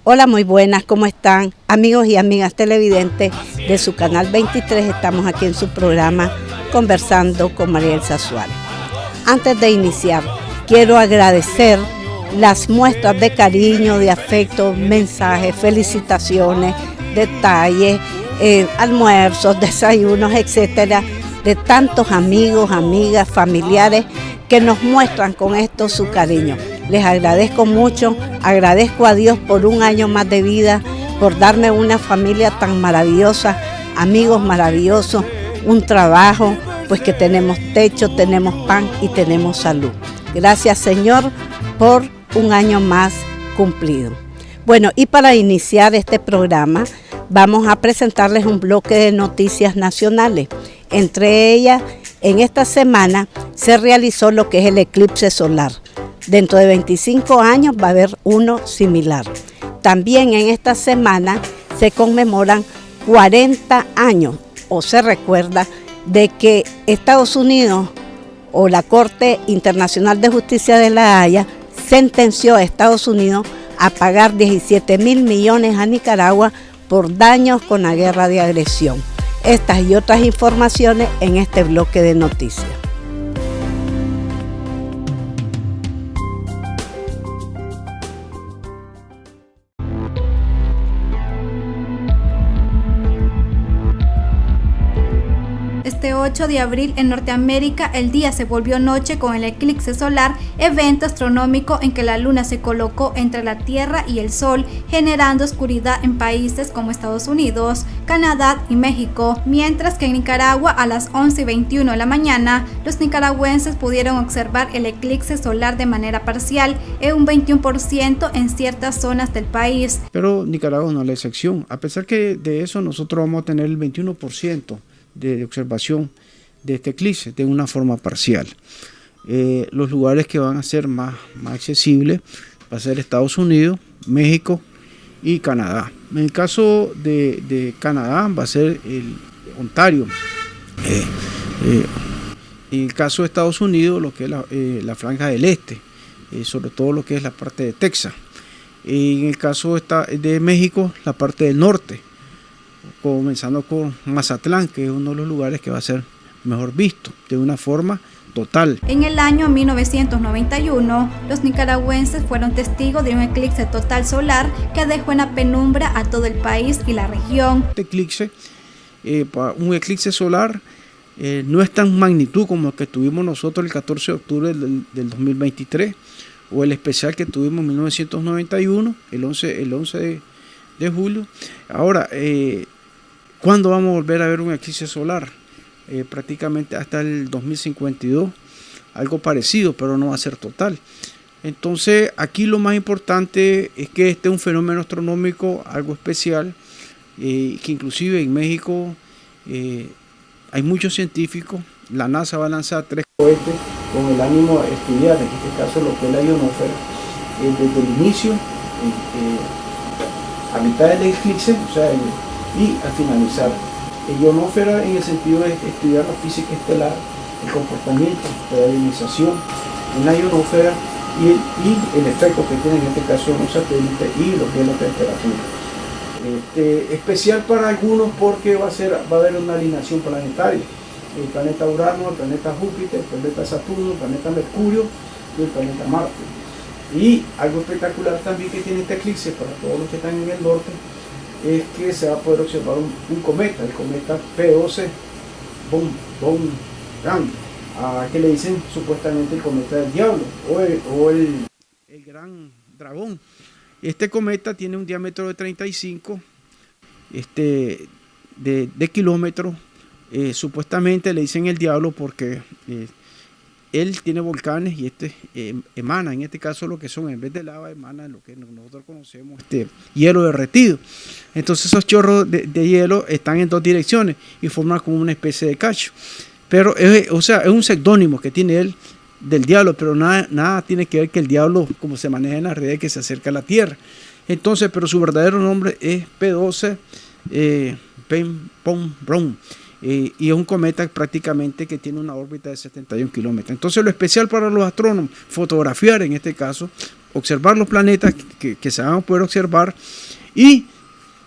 Hola, muy buenas, ¿cómo están? Amigos y amigas televidentes de su canal 23, estamos aquí en su programa Conversando con María Elsa Suárez. Antes de iniciar, quiero agradecer las muestras de cariño, de afecto, mensajes, felicitaciones, detalles, almuerzos, desayunos, etcétera, de tantos amigos, amigas, familiares que nos muestran con esto su cariño. Les agradezco mucho, agradezco a Dios por un año más de vida, por darme una familia tan maravillosa, amigos maravillosos, un trabajo, pues que tenemos techo, tenemos pan y tenemos salud. Gracias, Señor, por un año más cumplido. Bueno, y para iniciar este programa, vamos a presentarles un bloque de noticias nacionales. Entre ellas, en esta semana se realizó lo que es el eclipse solar. Dentro de 25 años va a haber uno similar. También en esta semana se conmemoran 40 años, o se recuerda, de que Estados Unidos o la Corte Internacional de Justicia de La Haya sentenció a Estados Unidos a pagar 17.000 millones a Nicaragua por daños con la guerra de agresión. Estas y otras informaciones en este bloque de noticias. Este 8 de abril en Norteamérica el día se volvió noche con el eclipse solar, evento astronómico en que la luna se colocó entre la Tierra y el Sol, generando oscuridad en países como Estados Unidos, Canadá y México, mientras que en Nicaragua a las 11:21 de la mañana los nicaragüenses pudieron observar el eclipse solar de manera parcial en un 21% en ciertas zonas del país. Pero Nicaragua no es la excepción, a pesar que de eso nosotros vamos a tener el 21% de observación de este eclipse de una forma parcial. Los lugares que van a ser más accesibles va a ser Estados Unidos, México y Canadá. En el caso de Canadá va a ser el Ontario. En el caso de Estados Unidos, lo que es la franja del este, sobre todo lo que es la parte de Texas. En el caso de México, la parte del norte, comenzando con Mazatlán, que es uno de los lugares que va a ser mejor visto de una forma total. En el año 1991, los nicaragüenses fueron testigos de un eclipse total solar que dejó en la penumbra a todo el país y la región. Este eclipse, un eclipse solar, no es tan magnitud como el que tuvimos nosotros el 14 de octubre del 2023, o el especial que tuvimos en 1991, el 11 de julio. Ahora, ¿cuándo vamos a volver a ver un eclipse solar? Prácticamente hasta el 2052, algo parecido, pero no va a ser total. Entonces, aquí lo más importante es que este es un fenómeno astronómico, algo especial, que inclusive en México hay muchos científicos. La NASA va a lanzar 3 cohetes con el ánimo de estudiar, en este caso, lo que es la ionosfera, desde el inicio, a mitad del eclipse, o sea, y al finalizar. Ionosfera en el sentido de estudiar la física estelar, el comportamiento, la ionización en la ionosfera y el efecto que tiene en este caso en un satélite y lo que es la temperatura. Especial para algunos porque va a haber una alineación planetaria. El planeta Urano, el planeta Júpiter, el planeta Saturno, el planeta Mercurio y el planeta Marte. Y algo espectacular también que tiene este eclipse para todos los que están en el norte es que se va a poder observar un cometa, el cometa P12 Von-Brand, que le dicen supuestamente el cometa del diablo o el gran dragón. Este cometa tiene un diámetro de 35 de kilómetros. Supuestamente le dicen el diablo porque él tiene volcanes y emana, en este caso lo que son, en vez de lava, emana lo que nosotros conocemos, hielo derretido. Entonces esos chorros de hielo están en 2 direcciones y forman como una especie de cacho. Pero es un seudónimo que tiene él del diablo, pero nada tiene que ver que el diablo, como se maneja en las redes, que se acerca a la Tierra. Entonces, pero su verdadero nombre es P12 Von-Brand. Y es un cometa prácticamente que tiene una órbita de 71 kilómetros. Entonces lo especial para los astrónomos, fotografiar en este caso, observar los planetas que se van a poder observar y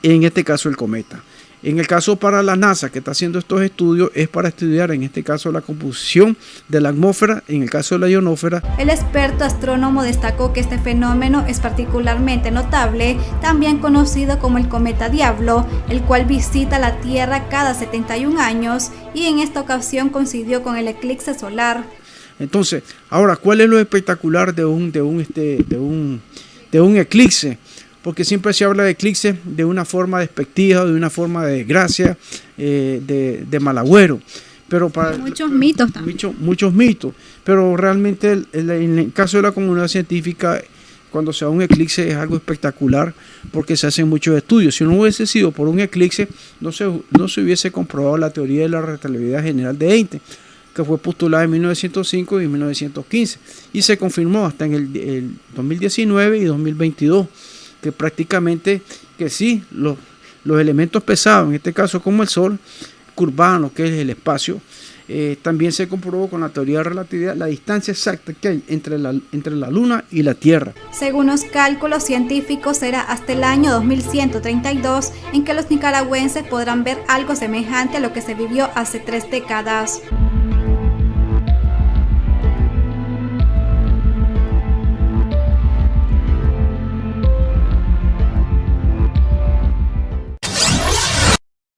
en este caso el cometa. En el caso para la NASA, que está haciendo estos estudios, es para estudiar en este caso la composición de la atmósfera, en el caso de la ionosfera. El experto astrónomo destacó que este fenómeno es particularmente notable, también conocido como el cometa Diablo, el cual visita la Tierra cada 71 años y en esta ocasión coincidió con el eclipse solar. Entonces, ahora, ¿cuál es lo espectacular de un eclipse? Porque siempre se habla de eclipse de una forma despectiva, de una forma de desgracia, de malagüero. Pero para muchos mitos también. Muchos mitos. Pero realmente en el caso de la comunidad científica, cuando se da un eclipse es algo espectacular porque se hacen muchos estudios. Si no hubiese sido por un eclipse, no se hubiese comprobado la teoría de la relatividad general de Einstein, que fue postulada en 1905 y 1915. Y se confirmó hasta en el 2019 y 2022. Que prácticamente que sí, los elementos pesados, en este caso como el Sol, curvaban lo que es el espacio. También se comprobó con la teoría de relatividad la distancia exacta que hay entre la Luna y la Tierra. Según los cálculos científicos, será hasta el año 2132 en que los nicaragüenses podrán ver algo semejante a lo que se vivió hace 3 décadas.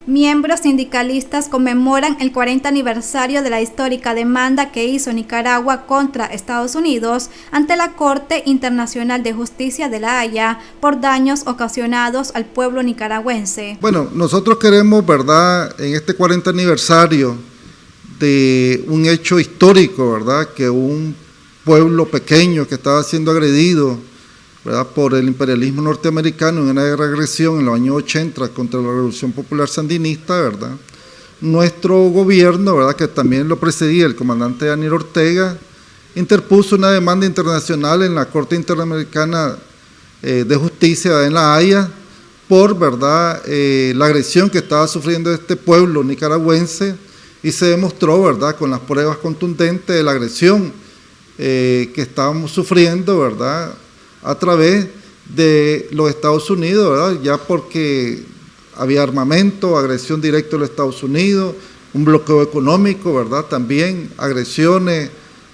Miembros sindicalistas conmemoran el 40 aniversario de la histórica demanda que hizo Nicaragua contra Estados Unidos ante la Corte Internacional de Justicia de La Haya por daños ocasionados al pueblo nicaragüense. Bueno, nosotros queremos, ¿verdad?, en este 40 aniversario de un hecho histórico, ¿verdad?, que un pueblo pequeño que estaba siendo agredido, ¿verdad?, por el imperialismo norteamericano en una guerra de agresión en los años 80 contra la Revolución Popular Sandinista, ¿verdad? Nuestro gobierno, ¿verdad?, que también lo presidía el comandante Daniel Ortega, interpuso una demanda internacional en la Corte Interamericana de Justicia en La Haya por, ¿verdad?, la agresión que estaba sufriendo este pueblo nicaragüense y se demostró, ¿verdad?, con las pruebas contundentes de la agresión que estábamos sufriendo, ¿verdad?, a través de los Estados Unidos, ¿verdad?, ya porque había armamento, agresión directa de los Estados Unidos, un bloqueo económico, ¿verdad?, también agresiones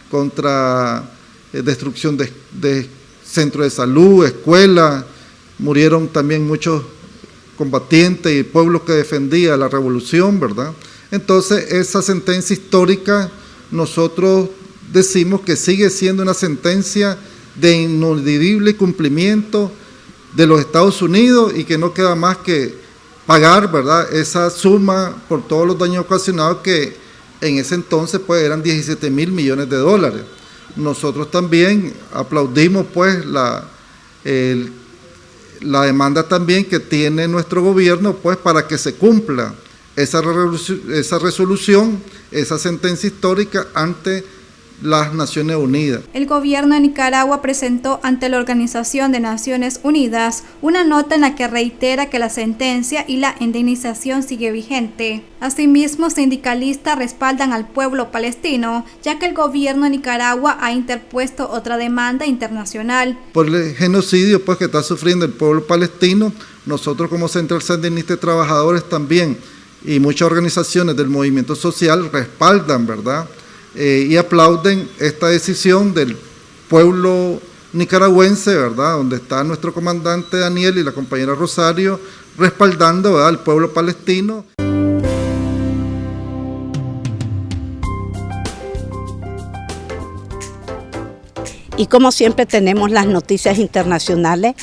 contra destrucción de centros de salud, escuelas, murieron también muchos combatientes y el pueblo que defendía la revolución, ¿verdad? Entonces, esa sentencia histórica, nosotros decimos que sigue siendo una sentencia de ineludible cumplimiento de los Estados Unidos y que no queda más que pagar, ¿verdad?, esa suma por todos los daños ocasionados que en ese entonces pues eran 17,000 millones de dólares. Nosotros también aplaudimos pues la demanda también que tiene nuestro gobierno pues para que se cumpla esa resolución, esa sentencia histórica ante las Naciones Unidas. El gobierno de Nicaragua presentó ante la Organización de Naciones Unidas una nota en la que reitera que la sentencia y la indemnización sigue vigente. Asimismo, sindicalistas respaldan al pueblo palestino, ya que el gobierno de Nicaragua ha interpuesto otra demanda internacional. Por el genocidio pues, que está sufriendo el pueblo palestino, nosotros como Central Sandinista de Trabajadores también y muchas organizaciones del movimiento social respaldan, ¿verdad?, y aplauden esta decisión del pueblo nicaragüense, ¿verdad?, donde está nuestro comandante Daniel y la compañera Rosario respaldando, ¿verdad?, al pueblo palestino. Y como siempre tenemos las noticias internacionales,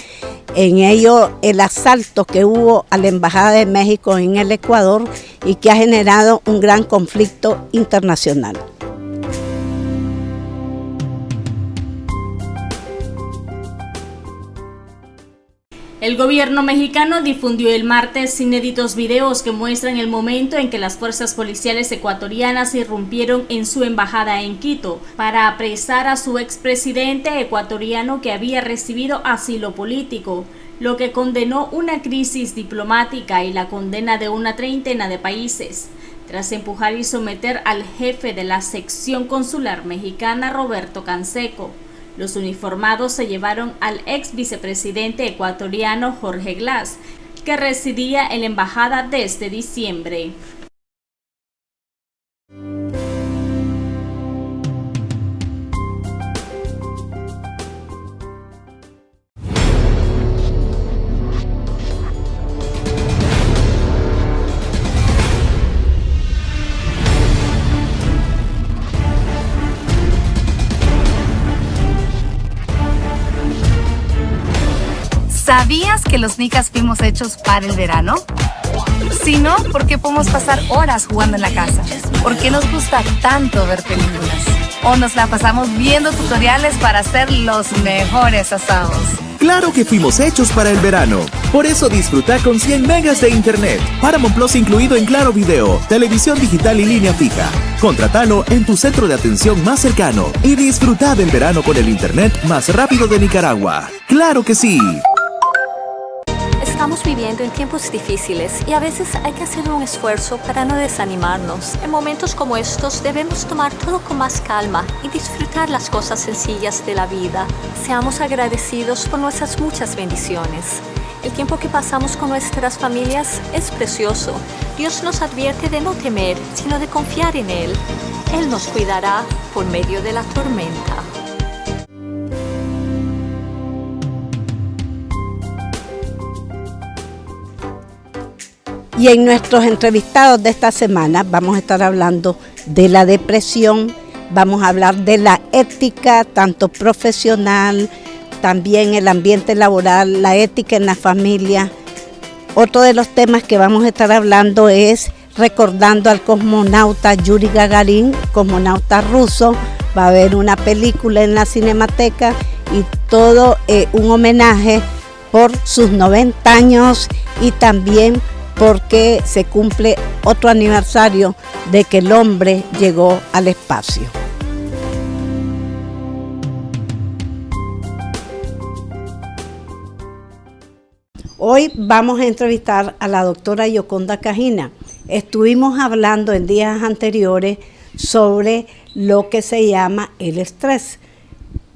en ello el asalto que hubo a la Embajada de México en el Ecuador y que ha generado un gran conflicto internacional. El gobierno mexicano difundió el martes inéditos videos que muestran el momento en que las fuerzas policiales ecuatorianas irrumpieron en su embajada en Quito para apresar a su expresidente ecuatoriano que había recibido asilo político, lo que condenó una crisis diplomática y la condena de una treintena de países, tras empujar y someter al jefe de la sección consular mexicana, Roberto Canseco. Los uniformados se llevaron al ex vicepresidente ecuatoriano Jorge Glass, que residía en la embajada desde diciembre. ¿Sabías que los nicas fuimos hechos para el verano? Si no, ¿por qué podemos pasar horas jugando en la casa? ¿Por qué nos gusta tanto ver películas? ¿O nos la pasamos viendo tutoriales para hacer los mejores asados? Claro que fuimos hechos para el verano. Por eso disfruta con 100 megas de internet. Paramount Plus incluido en Claro Video, televisión digital y línea fija. Contratalo en tu centro de atención más cercano y disfruta del verano con el internet más rápido de Nicaragua. ¡Claro que sí! Estamos viviendo en tiempos difíciles y a veces hay que hacer un esfuerzo para no desanimarnos. En momentos como estos debemos tomar todo con más calma y disfrutar las cosas sencillas de la vida. Seamos agradecidos por nuestras muchas bendiciones. El tiempo que pasamos con nuestras familias es precioso. Dios nos advierte de no temer, sino de confiar en Él. Él nos cuidará por medio de la tormenta. Y en nuestros entrevistados de esta semana vamos a estar hablando de la depresión, vamos a hablar de la ética, tanto profesional, también el ambiente laboral, la ética en la familia. Otro de los temas que vamos a estar hablando es recordando al cosmonauta Yuri Gagarin, cosmonauta ruso. Va a haber una película en la Cinemateca y todo un homenaje por sus 90 años y también porque se cumple otro aniversario de que el hombre llegó al espacio. Hoy vamos a entrevistar a la doctora Yoconda Cajina. Estuvimos hablando en días anteriores sobre lo que se llama el estrés,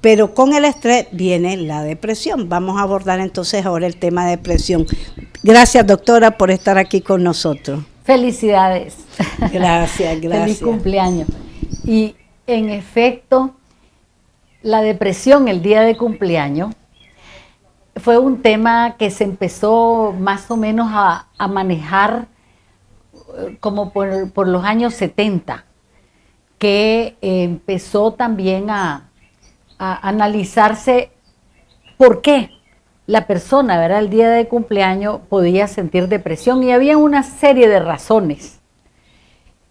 pero con el estrés viene la depresión. Vamos a abordar entonces ahora el tema de depresión. Gracias, doctora, por estar aquí con nosotros. Felicidades. Gracias. Feliz cumpleaños. Y en efecto, la depresión el día de cumpleaños fue un tema que se empezó más o menos a manejar como por los años 70, que empezó también a analizarse por qué la persona, ¿verdad?, el día de cumpleaños podía sentir depresión, y había una serie de razones.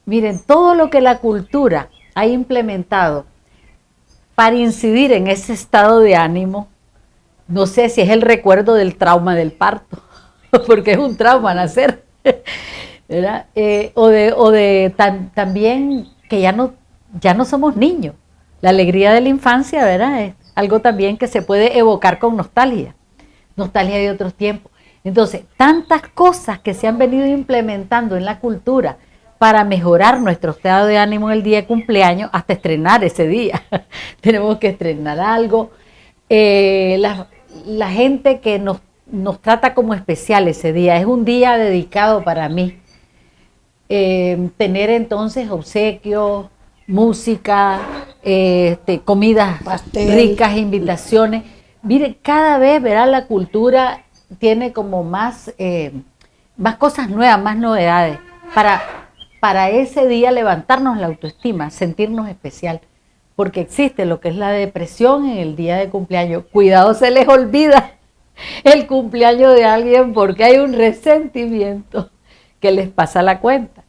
Miren, todo lo que la cultura ha implementado para incidir en ese estado de ánimo, no sé si es el recuerdo del trauma del parto, porque es un trauma nacer, ¿verdad? También que ya no somos niños. La alegría de la infancia, ¿verdad?, es algo también que se puede evocar con nostalgia de otros tiempos. Entonces, tantas cosas que se han venido implementando en la cultura para mejorar nuestro estado de ánimo en el día de cumpleaños, hasta estrenar ese día. Tenemos que estrenar algo. La gente que nos trata como especial ese día, es un día dedicado para mí. Tener entonces obsequios, música, comidas ricas, invitaciones. Mire, cada vez, verá, la cultura tiene como más cosas nuevas, más novedades, para ese día levantarnos la autoestima, sentirnos especial, porque existe lo que es la depresión en el día de cumpleaños. Cuidado, se les olvida el cumpleaños de alguien porque hay un resentimiento que les pasa la cuenta.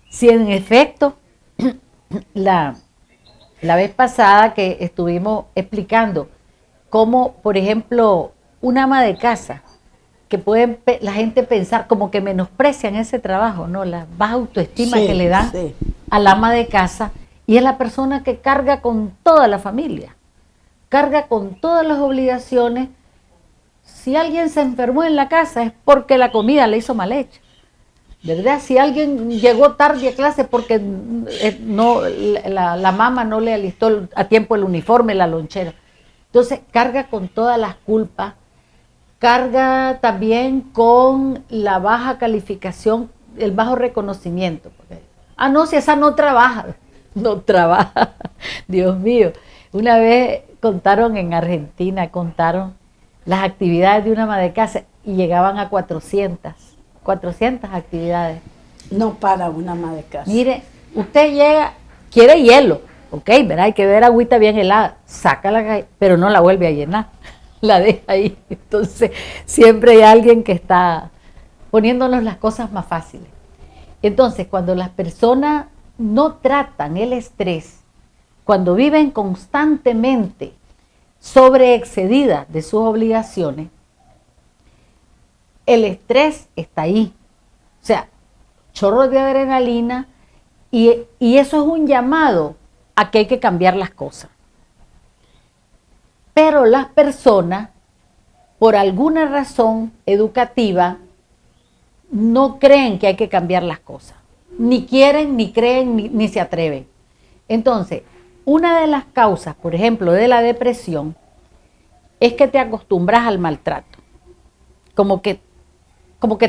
Si en efecto, la vez pasada que estuvimos explicando cómo, por ejemplo, una ama de casa, que puede la gente pensar como que menosprecian ese trabajo, ¿no? La baja autoestima que le dan al ama de casa, y es la persona que carga con toda la familia, carga con todas las obligaciones. Si alguien se enfermó en la casa es porque la comida la hizo mal hecha. ¿verdad? Si alguien llegó tarde a clase porque la mamá no le alistó a tiempo el uniforme, la lonchera. Entonces carga con todas las culpas, carga también con la baja calificación, el bajo reconocimiento. Porque, no, si esa no trabaja, Dios mío. Una vez contaron en Argentina, las actividades de una ama de casa y llegaban a 400 actividades. No para una ama de casa. Mire, usted llega, quiere hielo, ok, verá, hay que ver agüita bien helada, sácala, pero no la vuelve a llenar, la deja ahí. Entonces, siempre hay alguien que está poniéndonos las cosas más fáciles. Entonces, cuando las personas no tratan el estrés, cuando viven constantemente sobreexcedidas de sus obligaciones, el estrés está ahí. O sea, chorros de adrenalina y eso es un llamado a que hay que cambiar las cosas. Pero las personas, por alguna razón educativa, no creen que hay que cambiar las cosas. Ni quieren, ni creen, ni se atreven. Entonces, una de las causas, por ejemplo, de la depresión, es que te acostumbras al maltrato. Como que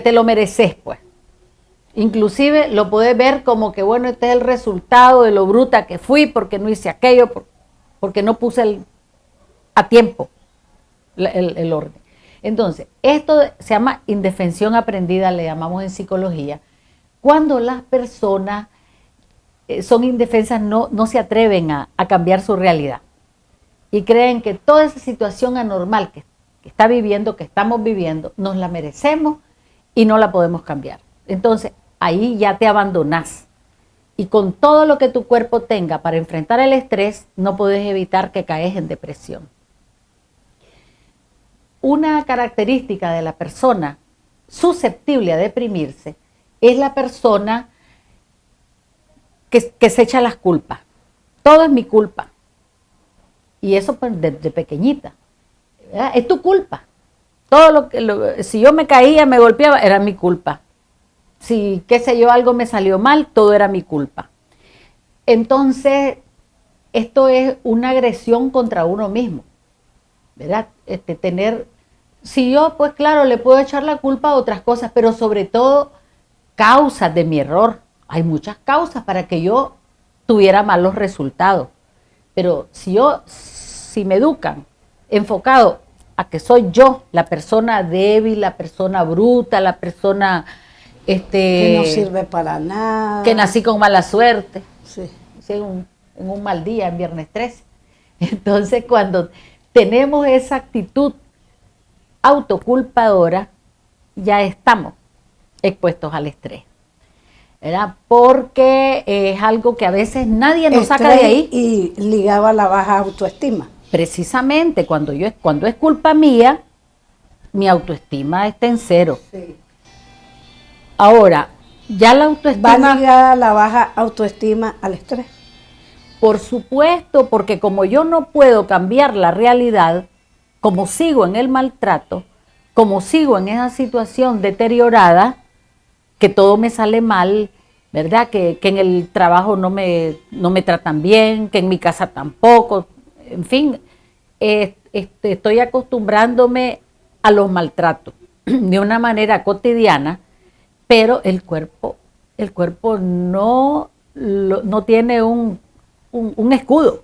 te lo mereces, pues. Inclusive lo puedes ver como que, bueno, este es el resultado de lo bruta que fui porque no hice aquello, porque no puse a tiempo el orden. Entonces, esto se llama indefensión aprendida, le llamamos en psicología. Cuando las personas son indefensas, no se atreven a cambiar su realidad y creen que toda esa situación anormal que está viviendo, que estamos viviendo, nos la merecemos y no la podemos cambiar. Entonces, ahí ya te abandonás. Y con todo lo que tu cuerpo tenga para enfrentar el estrés, no puedes evitar que caes en depresión. Una característica de la persona susceptible a deprimirse es la persona que se echa las culpas. Todo es mi culpa. Y eso pues, de pequeñita. ¿Verdad? Es tu culpa. Todo si yo me caía, me golpeaba, era mi culpa. Si, qué sé yo, algo me salió mal, todo era mi culpa. Entonces, esto es una agresión contra uno mismo, ¿verdad? Si yo, pues claro, le puedo echar la culpa a otras cosas, pero sobre todo, causas de mi error. Hay muchas causas para que yo tuviera malos resultados. Pero si me educan enfocado a que soy yo, la persona débil, la persona bruta, la persona que no sirve para nada, que nací con mala suerte, sí. En un mal día, en viernes 13. Entonces, cuando tenemos esa actitud autoculpadora, ya estamos expuestos al estrés, ¿verdad? Porque es algo que a veces nadie nos saca de ahí. Y ligado a la baja autoestima. Precisamente, cuando es culpa mía, mi autoestima está en cero. Sí. Ahora, ya la autoestima... ¿Va ligada la baja autoestima al estrés? Por supuesto, porque como yo no puedo cambiar la realidad, como sigo en el maltrato, como sigo en esa situación deteriorada, que todo me sale mal, ¿verdad? Que en el trabajo no me tratan bien, que en mi casa tampoco, en fin, estoy acostumbrándome a los maltratos de una manera cotidiana, pero el cuerpo no tiene un escudo,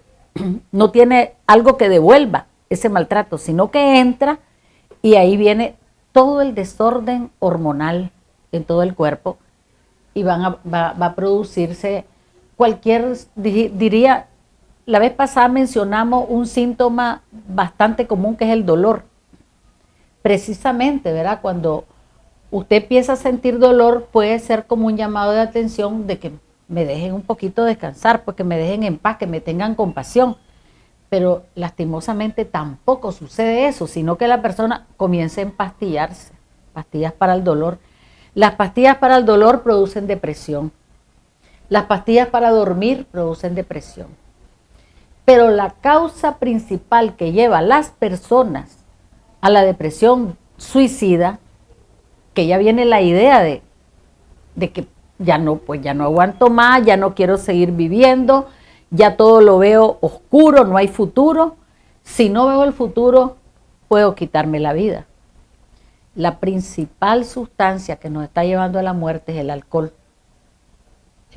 no tiene algo que devuelva ese maltrato, sino que entra y ahí viene todo el desorden hormonal en todo el cuerpo y va a producirse diría, la vez pasada mencionamos un síntoma bastante común que es el dolor. Precisamente, ¿verdad? Cuando usted empieza a sentir dolor, puede ser como un llamado de atención de que me dejen un poquito descansar, pues que me dejen en paz, que me tengan compasión. Pero lastimosamente tampoco sucede eso, sino que la persona comienza a empastillarse, pastillas para el dolor. Las pastillas para el dolor producen depresión. Las pastillas para dormir producen depresión. Pero la causa principal que lleva a las personas a la depresión suicida, que ya viene la idea de de que ya no aguanto más, ya no quiero seguir viviendo, ya todo lo veo oscuro, no hay futuro. Si no veo el futuro, puedo quitarme la vida. La principal sustancia que nos está llevando a la muerte es el alcohol.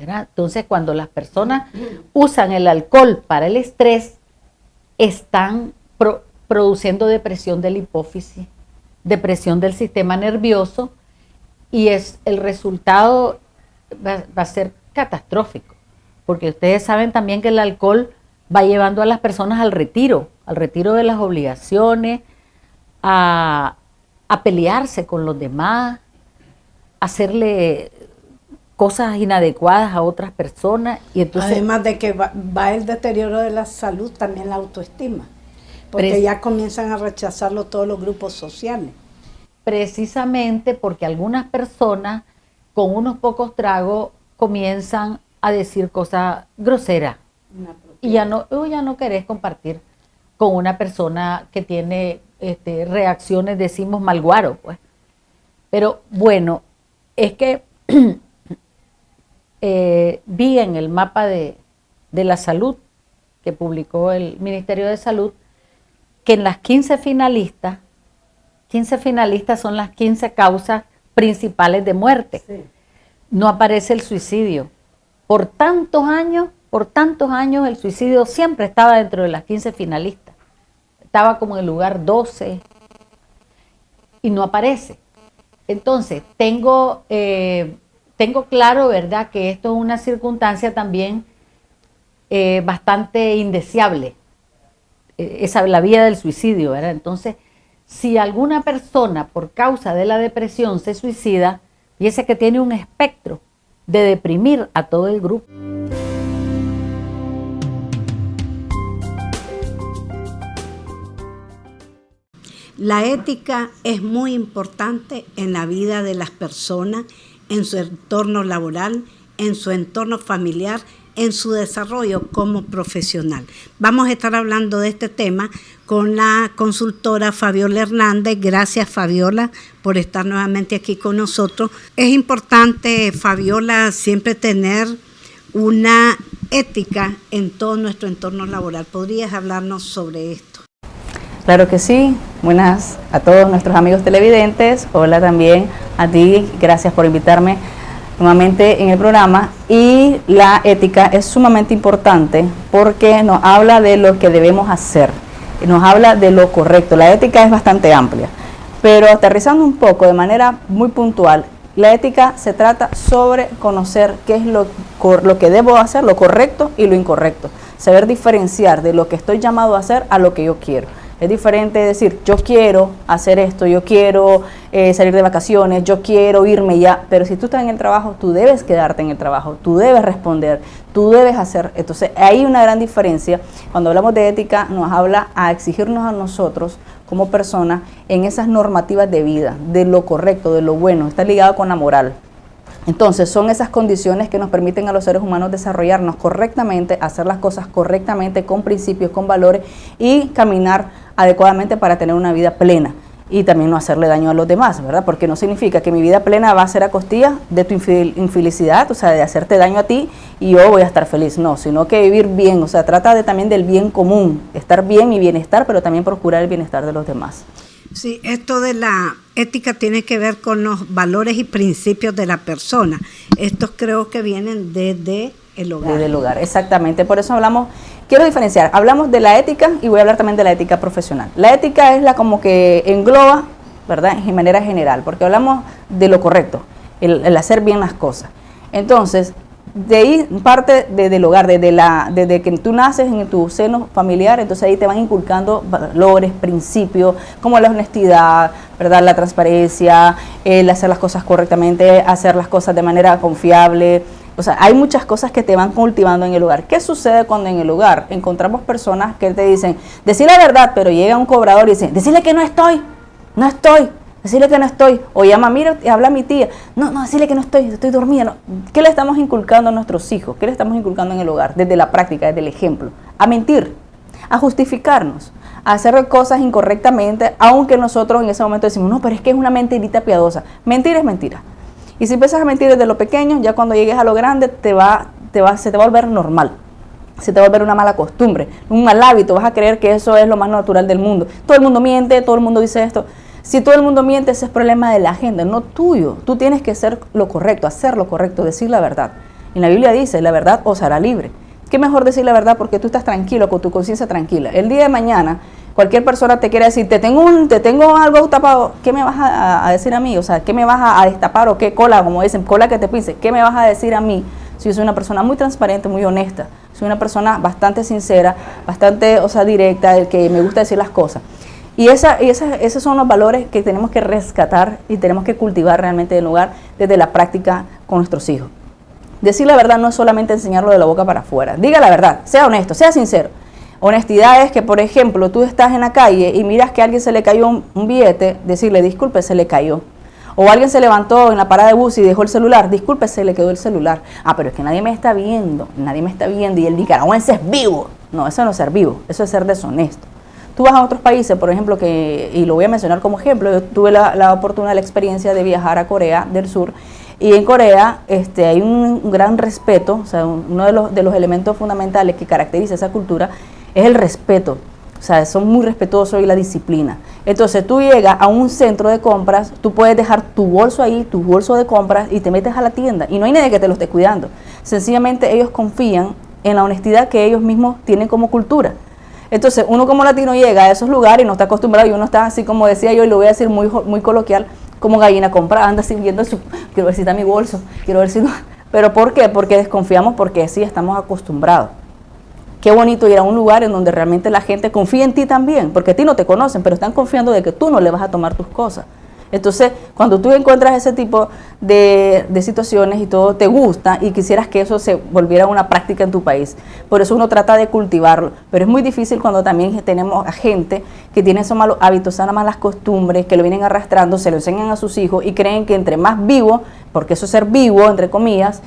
¿Verdad? Entonces, cuando las personas usan el alcohol para el estrés, están produciendo depresión de la hipófisis, depresión del sistema nervioso, y el resultado va a ser catastrófico, porque ustedes saben también que el alcohol va llevando a las personas al retiro de las obligaciones, a pelearse con los demás, a hacerle cosas inadecuadas a otras personas. Y entonces, además de que va el deterioro de la salud, también la autoestima, porque ya comienzan a rechazarlo todos los grupos sociales. Precisamente porque algunas personas con unos pocos tragos comienzan a decir cosas groseras y ya no querés compartir con una persona que tiene reacciones, decimos malguaro, pues. Pero bueno, es que vi en el mapa de la salud que publicó el Ministerio de Salud que en las 15 finalistas son las 15 causas principales de muerte. Sí. No aparece el suicidio. Por tantos años el suicidio siempre estaba dentro de las 15 finalistas. Estaba como en el lugar 12 y no aparece. Entonces, tengo claro, ¿verdad?, que esto es una circunstancia también bastante indeseable, la vía del suicidio, ¿verdad? Entonces, si alguna persona por causa de la depresión se suicida, fíjese que tiene un espectro de deprimir a todo el grupo. La ética es muy importante en la vida de las personas, en su entorno laboral, en su entorno familiar, en su desarrollo como profesional. Vamos a estar hablando de este tema con la consultora Fabiola Hernández. Gracias, Fabiola, por estar nuevamente aquí con nosotros. Es importante, Fabiola, siempre tener una ética en todo nuestro entorno laboral. ¿Podrías hablarnos sobre esto? Claro que sí. Buenas a todos nuestros amigos televidentes. Hola también a ti. Gracias por invitarme nuevamente en el programa. Y la ética es sumamente importante porque nos habla de lo que debemos hacer, nos habla de lo correcto. La ética es bastante amplia, pero aterrizando un poco de manera muy puntual, la ética se trata sobre conocer qué es lo que debo hacer, lo correcto y lo incorrecto. Saber diferenciar de lo que estoy llamado a hacer a lo que yo quiero. Es diferente decir, yo quiero hacer esto, yo quiero salir de vacaciones, yo quiero irme ya, pero si tú estás en el trabajo, tú debes quedarte en el trabajo, tú debes responder, tú debes hacer. Entonces, hay una gran diferencia. Cuando hablamos de ética, nos habla a exigirnos a nosotros como personas en esas normativas de vida, de lo correcto, de lo bueno, está ligado con la moral. Entonces, son esas condiciones que nos permiten a los seres humanos desarrollarnos correctamente, hacer las cosas correctamente, con principios, con valores y caminar adecuadamente para tener una vida plena y también no hacerle daño a los demás, ¿verdad? Porque no significa que mi vida plena va a ser a costilla de tu infelicidad, o sea, de hacerte daño a ti y yo voy a estar feliz, no, sino que vivir bien, o sea, trata también del bien común, estar bien, mi bienestar, pero también procurar el bienestar de los demás. Sí, esto de la ética tiene que ver con los valores y principios de la persona. Estos creo que vienen desde el hogar. Desde el hogar, exactamente. Por eso quiero diferenciar, hablamos de la ética y voy a hablar también de la ética profesional. La ética es la como que engloba, ¿verdad?, en manera general, porque hablamos de lo correcto, el hacer bien las cosas. Entonces, de ahí parte del hogar, desde que tú naces en tu seno familiar, entonces ahí te van inculcando valores, principios, como la honestidad, ¿verdad?, la transparencia, el hacer las cosas correctamente, hacer las cosas de manera confiable. O sea, hay muchas cosas que te van cultivando en el hogar. ¿Qué sucede cuando en el hogar encontramos personas que te dicen, decir la verdad, pero llega un cobrador y dice, decirle que no estoy, decirle que no estoy, o llama, mira, habla a mi tía, no, decirle que no estoy dormida, no. ¿Qué le estamos inculcando a nuestros hijos? ¿Qué le estamos inculcando en el hogar? Desde la práctica, desde el ejemplo, a mentir, a justificarnos, a hacer cosas incorrectamente, aunque nosotros en ese momento decimos, no, pero es que es una mentirita piadosa. Mentira es mentira. Y si empiezas a mentir desde lo pequeño, ya cuando llegues a lo grande se te va a volver normal. Se te va a volver una mala costumbre, un mal hábito. Vas a creer que eso es lo más natural del mundo. Todo el mundo miente, todo el mundo dice esto. Si todo el mundo miente, ese es problema de la agenda, no tuyo. Tú tienes que hacer lo correcto, decir la verdad. Y la Biblia dice, la verdad os hará libre. ¿Qué mejor decir la verdad? Porque tú estás tranquilo, con tu conciencia tranquila. El día de mañana, cualquier persona te quiere decir, te tengo algo tapado, ¿qué me vas a decir a mí? O sea, ¿qué me vas a destapar o qué cola, como dicen, cola que te pise? ¿Qué me vas a decir a mí? Si yo soy una persona muy transparente, muy honesta, soy una persona bastante sincera, bastante, directa, el que me gusta decir las cosas. Y esos son los valores que tenemos que rescatar y tenemos que cultivar realmente en el hogar desde la práctica con nuestros hijos. Decir la verdad no es solamente enseñarlo de la boca para afuera. Diga la verdad, sea honesto, sea sincero. Honestidad es que, por ejemplo, tú estás en la calle y miras que a alguien se le cayó un billete, decirle, disculpe, se le cayó. O alguien se levantó en la parada de bus y dejó el celular, disculpe, se le quedó el celular. Pero es que nadie me está viendo y el nicaragüense es vivo. No, eso no es ser vivo, eso es ser deshonesto. Tú vas a otros países, por ejemplo, y lo voy a mencionar como ejemplo, yo tuve la oportunidad, la experiencia de viajar a Corea del Sur, y en Corea hay un gran respeto, o sea, uno de los elementos fundamentales que caracteriza esa cultura es el respeto. O sea, son muy respetuosos y la disciplina. Entonces, tú llegas a un centro de compras, tú puedes dejar tu bolso ahí, tu bolso de compras, y te metes a la tienda, y no hay nadie que te lo esté cuidando. Sencillamente, ellos confían en la honestidad que ellos mismos tienen como cultura. Entonces, uno como latino llega a esos lugares y no está acostumbrado, y uno está así, como decía yo, y lo voy a decir muy coloquial, como gallina comprada, anda así viendo, quiero ver si está mi bolso, quiero ver si no. ¿Pero por qué? Porque desconfiamos, porque sí estamos acostumbrados. Qué bonito ir a un lugar en donde realmente la gente confía en ti también, porque a ti no te conocen, pero están confiando de que tú no le vas a tomar tus cosas. Entonces, cuando tú encuentras ese tipo de situaciones y todo te gusta y quisieras que eso se volviera una práctica en tu país, por eso uno trata de cultivarlo. Pero es muy difícil cuando también tenemos a gente que tiene esos malos hábitos, esas malas costumbres, que lo vienen arrastrando, se lo enseñan a sus hijos y creen que entre más vivo, porque eso es ser vivo, entre comillas,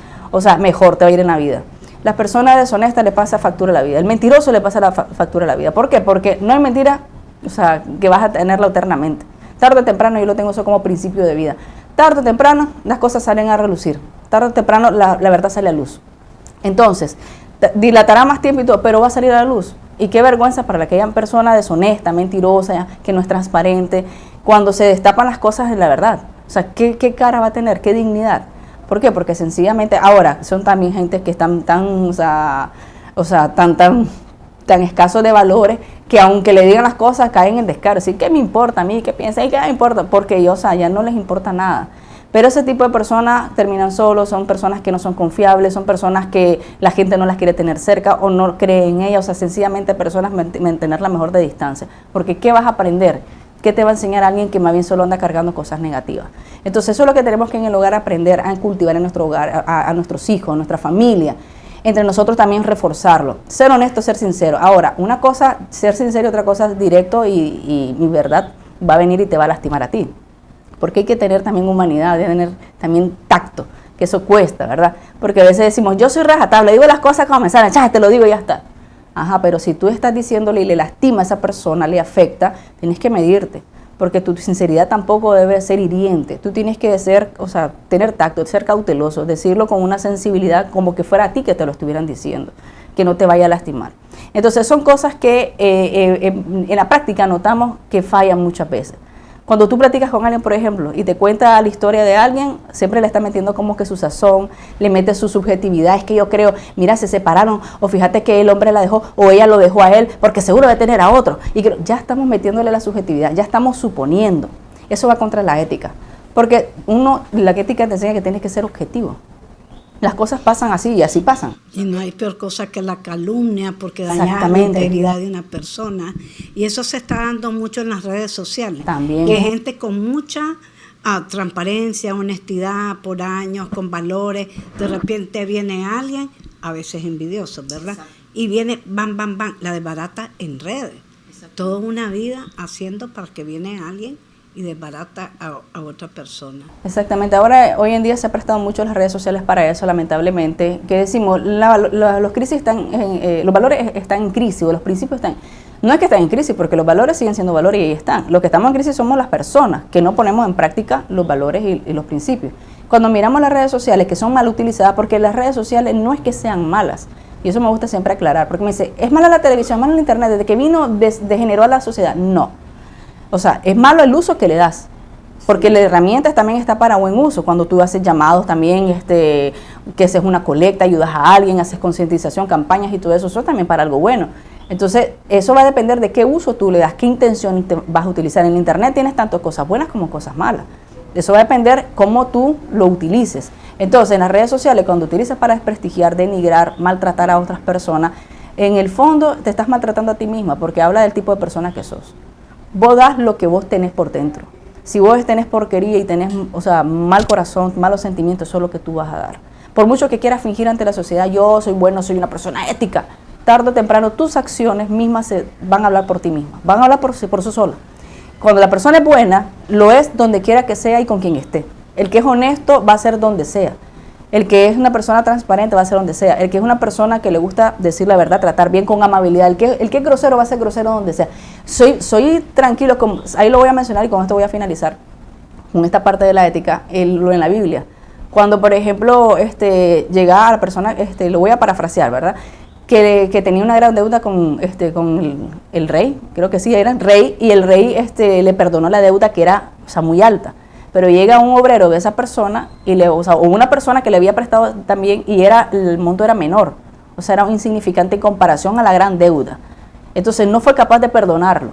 mejor te va a ir en la vida. Las personas deshonestas le pasa factura a la vida, el mentiroso le pasa la factura a la vida. ¿Por qué? Porque no hay mentira, que vas a tenerla eternamente. Tarde o temprano, yo lo tengo eso como principio de vida. Tarde o temprano, las cosas salen a relucir. Tarde o temprano, la verdad sale a luz. Entonces, dilatará más tiempo y todo, pero va a salir a la luz. Y qué vergüenza para aquella persona deshonesta, mentirosa, que no es transparente, cuando se destapan las cosas en la verdad. O sea, ¿qué cara va a tener? ¿Qué dignidad? ¿Por qué? Porque sencillamente, ahora, son también gente que están tan escasos de valores, que aunque le digan las cosas, caen en descaro. Así, ¿qué me importa a mí? ¿Qué piensan? ¿Y qué me importa? Porque ya no les importa nada. Pero ese tipo de personas terminan solos, son personas que no son confiables, son personas que la gente no las quiere tener cerca o no cree en ellas, sencillamente personas mantenerla mejor de distancia. Porque ¿qué vas a aprender? ¿Qué te va a enseñar a alguien que más bien solo anda cargando cosas negativas? Entonces eso es lo que tenemos que en el hogar aprender a cultivar en nuestro hogar, a nuestros hijos, a nuestra familia. Entre nosotros también reforzarlo. Ser honesto, ser sincero. Ahora, una cosa, ser sincero, otra cosa es directo y mi verdad va a venir y te va a lastimar a ti. Porque hay que tener también humanidad, hay que tener también tacto, que eso cuesta, ¿verdad? Porque a veces decimos, yo soy rajatabla, digo las cosas como me salen, te lo digo y ya está. Ajá, pero si tú estás diciéndole y le lastima a esa persona, le afecta, tienes que medirte. Porque tu sinceridad tampoco debe ser hiriente. Tú tienes que tener tacto, ser cauteloso, decirlo con una sensibilidad como que fuera a ti que te lo estuvieran diciendo, que no te vaya a lastimar. Entonces son cosas que en la práctica notamos que fallan muchas veces. Cuando tú platicas con alguien, por ejemplo, y te cuenta la historia de alguien, siempre le está metiendo como que su sazón, le mete su subjetividad. Es que yo creo, mira, se separaron, o fíjate que el hombre la dejó, o ella lo dejó a él, porque seguro debe tener a otro. Y ya estamos metiéndole la subjetividad, ya estamos suponiendo. Eso va contra la ética. Porque la ética te enseña que tienes que ser objetivo. Las cosas pasan así y así pasan. Y no hay peor cosa que la calumnia, porque daña la integridad de una persona. Y eso se está dando mucho en las redes sociales. También. Que gente con mucha transparencia, honestidad, por años, con valores, de repente viene alguien, a veces envidioso, ¿verdad? Exacto. Y viene, bam, la desbarata en redes. Toda una vida haciendo para que viene alguien y desbarata a otra persona. Exactamente. Ahora, hoy en día se ha prestado mucho las redes sociales para eso, lamentablemente. Que decimos, los valores están en crisis, o los principios están. No es que están en crisis, porque los valores siguen siendo valores y ahí están. Lo que estamos en crisis somos las personas, que no ponemos en práctica los valores y los principios. cuando miramos las redes sociales que son mal utilizadas, porque las redes sociales no es que sean malas, y eso me gusta siempre aclarar, porque me dice, ¿es mala la televisión, mala el internet, desde que vino degeneró a la sociedad? No, o sea, es malo el uso que le das, porque la herramienta también está para buen uso, cuando tú haces llamados también, que haces una colecta, ayudas a alguien, haces concientización, campañas y todo eso, eso también para algo bueno. Entonces, eso va a depender de qué uso tú le das, qué intención te vas a utilizar. En el internet tienes tanto cosas buenas como cosas malas. Eso va a depender cómo tú lo utilices. Entonces, en las redes sociales, cuando utilizas para desprestigiar, denigrar, maltratar a otras personas, en el fondo te estás maltratando a ti misma, porque habla del tipo de persona que sos. Vos das lo que vos tenés por dentro. Si vos tenés porquería y tenés, mal corazón, malos sentimientos, eso es lo que tú vas a dar. Por mucho que quieras fingir ante la sociedad, yo soy bueno, soy una persona ética, tarde o temprano tus acciones mismas se van a hablar por ti misma, van a hablar por sí sola. Cuando la persona es buena, lo es donde quiera que sea y con quien esté. El que es honesto va a ser donde sea. El que es una persona transparente va a ser donde sea. El que es una persona que le gusta decir la verdad, tratar bien con amabilidad. El que es grosero va a ser grosero donde sea. Soy tranquilo, ahí lo voy a mencionar y con esto voy a finalizar con esta parte de la ética, lo en la Biblia. Cuando, por ejemplo, llega a la persona, lo voy a parafrasear, ¿verdad? Que tenía una gran deuda con el rey, creo que sí, era el rey, y el rey le perdonó la deuda que era muy alta. Pero llega un obrero de esa persona, o una persona que le había prestado también, y el monto era menor, o sea, era insignificante en comparación a la gran deuda. Entonces no fue capaz de perdonarlo.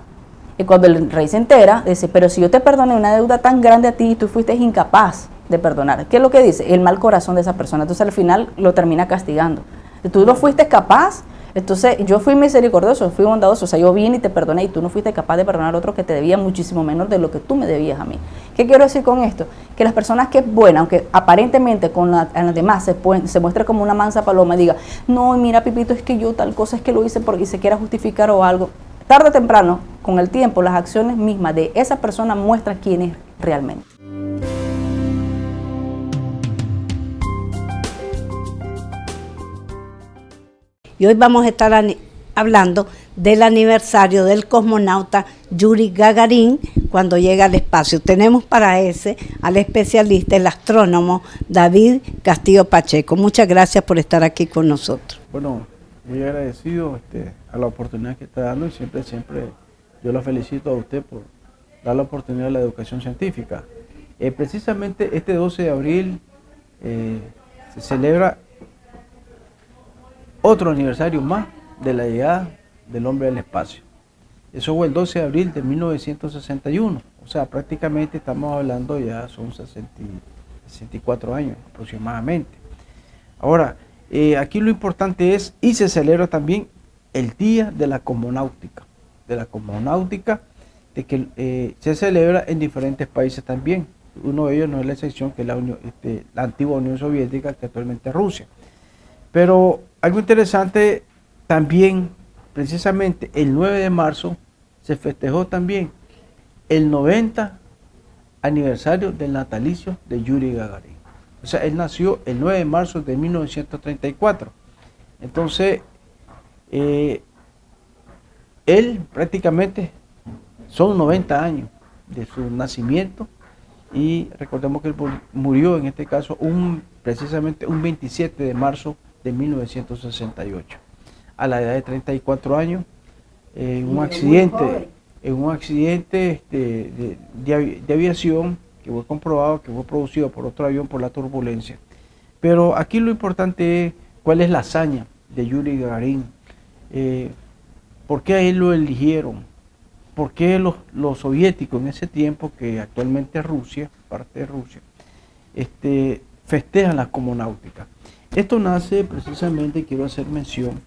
Y cuando el rey se entera, dice, pero si yo te perdoné una deuda tan grande a ti y tú fuiste incapaz de perdonar, ¿qué es lo que dice? El mal corazón de esa persona. Entonces al final lo termina castigando. Tú no fuiste capaz, entonces yo fui misericordioso, fui bondadoso, o sea, yo vine y te perdoné y tú no fuiste capaz de perdonar a otro que te debía muchísimo menos de lo que tú me debías a mí. ¿Qué quiero decir con esto? Que las personas que es buena, aunque aparentemente con las demás se muestre como una mansa paloma y diga, no, mira Pipito, es que yo tal cosa es que lo hice porque se quiera justificar o algo, tarde o temprano, con el tiempo, las acciones mismas de esa persona muestran quién es realmente. Y hoy vamos a estar hablando del aniversario del cosmonauta Yuri Gagarin cuando llega al espacio. Tenemos para ese al especialista, el astrónomo David Castillo Pacheco. Muchas gracias por estar aquí con nosotros. Bueno, muy agradecido a la oportunidad que está dando y siempre yo lo felicito a usted por dar la oportunidad a la educación científica. Precisamente este 12 de abril se celebra otro aniversario más de la llegada del hombre al espacio. Eso fue el 12 de abril de 1961, o sea, prácticamente estamos hablando ya son 64 años aproximadamente. Ahora, aquí lo importante es, y se celebra también el Día de la Cosmonáutica, de que se celebra en diferentes países también. Uno de ellos no es la excepción, que es la antigua Unión Soviética, que actualmente es Rusia. Pero algo interesante también, precisamente el 9 de marzo, se festejó también el 90 aniversario del natalicio de Yuri Gagarin. O sea, él nació el 9 de marzo de 1934. Entonces, él prácticamente son 90 años de su nacimiento y recordemos que él murió en este caso precisamente un 27 de marzo de 1968, a la edad de 34 años, en un accidente de aviación que fue comprobado que fue producido por otro avión por la turbulencia. Pero aquí lo importante es cuál es la hazaña de Yuri Gagarin, por qué a él lo eligieron, por qué los soviéticos en ese tiempo, que actualmente es Rusia, parte de Rusia, festejan la cosmonáutica. Esto nace precisamente, quiero hacer mención,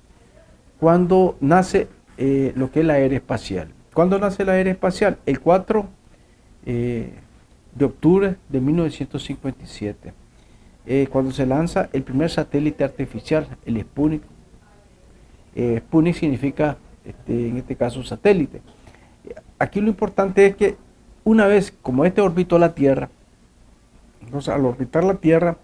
cuando nace lo que es la era espacial. ¿Cuándo nace la era espacial? El 4 de octubre de 1957, cuando se lanza el primer satélite artificial, el Sputnik. Sputnik significa, en este caso, satélite. Aquí lo importante es que una vez, como orbitó la Tierra, entonces al orbitar la Tierra,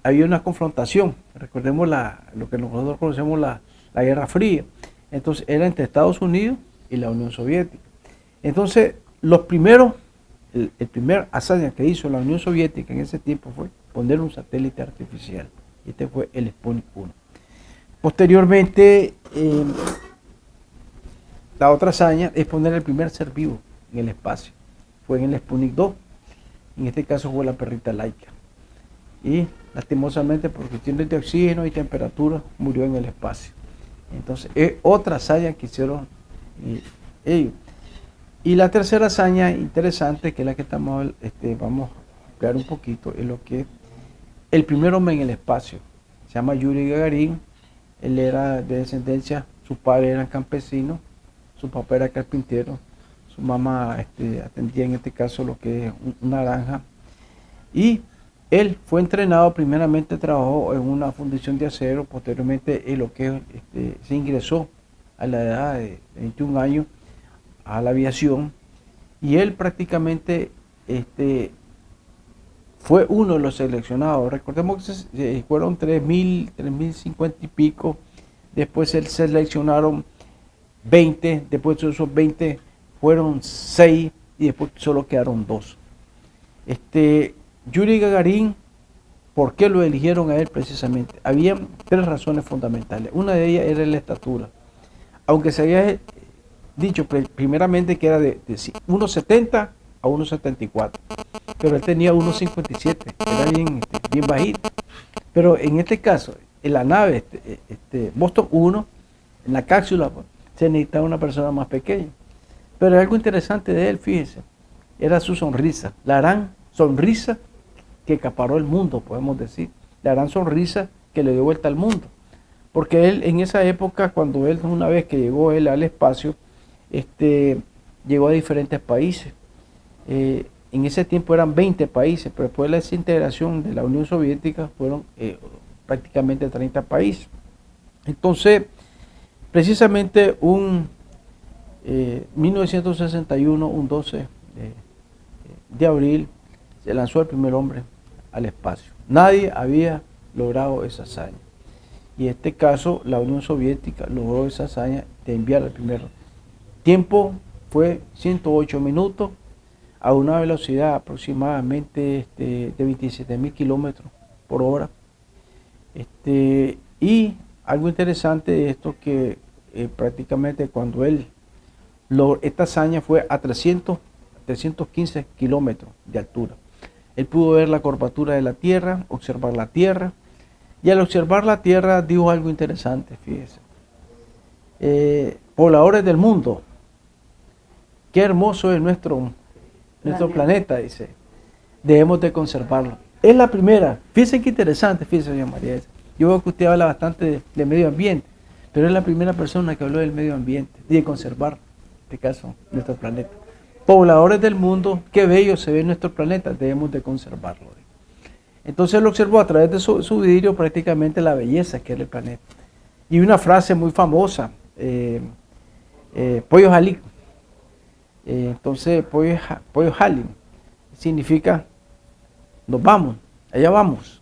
había una confrontación. Recordemos lo que nosotros conocemos la Guerra Fría. Entonces era entre Estados Unidos y la Unión Soviética. Entonces la el primer hazaña que hizo la Unión Soviética en ese tiempo fue poner un satélite artificial. Este fue el Sputnik 1. Posteriormente, la otra hazaña es poner el primer ser vivo en el espacio. Fue en el Sputnik 2. En este caso fue la perrita Laika. Y lastimosamente por cuestiones de oxígeno y temperatura murió en el espacio. Entonces es otra hazaña que hicieron ellos. Y la tercera hazaña interesante, que es la que vamos a ampliar un poquito, es lo que es el primer hombre en el espacio. Se llama Yuri Gagarin. Él era de descendencia, sus padres eran campesinos, su papá era carpintero, su mamá atendía en este caso lo que es una granja. Y él fue entrenado, primeramente trabajó en una fundición de acero, posteriormente en lo que se ingresó a la edad de 21 años a la aviación, y él prácticamente fue uno de los seleccionados. Recordemos que fueron 3.050 y pico, después se seleccionaron 20, después de esos 20 fueron 6 y después solo quedaron 2. Yuri Gagarin, ¿por qué lo eligieron a él precisamente? Había 3 razones fundamentales. Una de ellas era la estatura. Aunque se había dicho primeramente que era de 1,70 a 1,74, pero él tenía 1,57, era bien bajito. Pero en este caso, en la nave Vostok 1, en la cápsula, se necesitaba una persona más pequeña. Pero algo interesante de él, fíjese, era su sonrisa, la gran sonrisa que acaparó el mundo, podemos decir, la gran sonrisa que le dio vuelta al mundo. Porque él en esa época, cuando él, una vez que llegó él al espacio, llegó a diferentes países. En ese tiempo eran 20 países, pero después de la desintegración de la Unión Soviética fueron prácticamente 30 países. Entonces, precisamente 1961, un 12 de abril, se lanzó el primer hombre al espacio. Nadie había logrado esa hazaña. Y en este caso, la Unión Soviética logró esa hazaña de enviar al primero. Tiempo fue 108 minutos a una velocidad aproximadamente de 27.000 kilómetros por hora. Y algo interesante de esto que prácticamente cuando esta hazaña fue a 315 kilómetros de altura. Él pudo ver la curvatura de la Tierra, observar la Tierra, y al observar la Tierra dijo algo interesante, fíjese. Pobladores del mundo, qué hermoso es nuestro planeta, dice. Debemos de conservarlo. Es la primera. Fíjense qué interesante, fíjese, doña María. Yo veo que usted habla bastante de medio ambiente, pero es la primera persona que habló del medio ambiente y de conservar, en este caso, nuestro planeta. Pobladores del mundo, qué bello se ve nuestro planeta, debemos de conservarlo. Entonces él observó a través de su vidrio prácticamente la belleza que era el planeta. Y una frase muy famosa, Pollo Jalín. Entonces, Pollo Jalín significa nos vamos, allá vamos.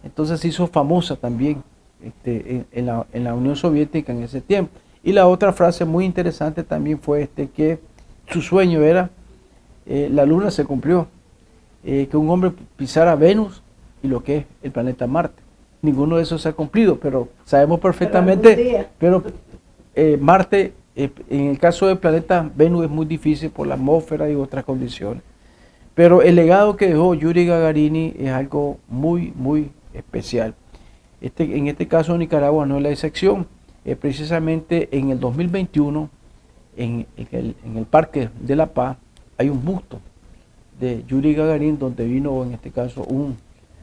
Entonces se hizo famosa también en la Unión Soviética en ese tiempo. Y la otra frase muy interesante también fue que su sueño era, la luna se cumplió, que un hombre pisara Venus y lo que es el planeta Marte. Ninguno de esos se ha cumplido, pero sabemos perfectamente, pero Marte, en el caso del planeta Venus es muy difícil por la atmósfera y otras condiciones. Pero el legado que dejó Yuri Gagarin es algo muy, muy especial. En este caso Nicaragua no es la excepción. Precisamente en el 2021, en el Parque de la Paz, hay un busto de Yuri Gagarin donde vino en este caso un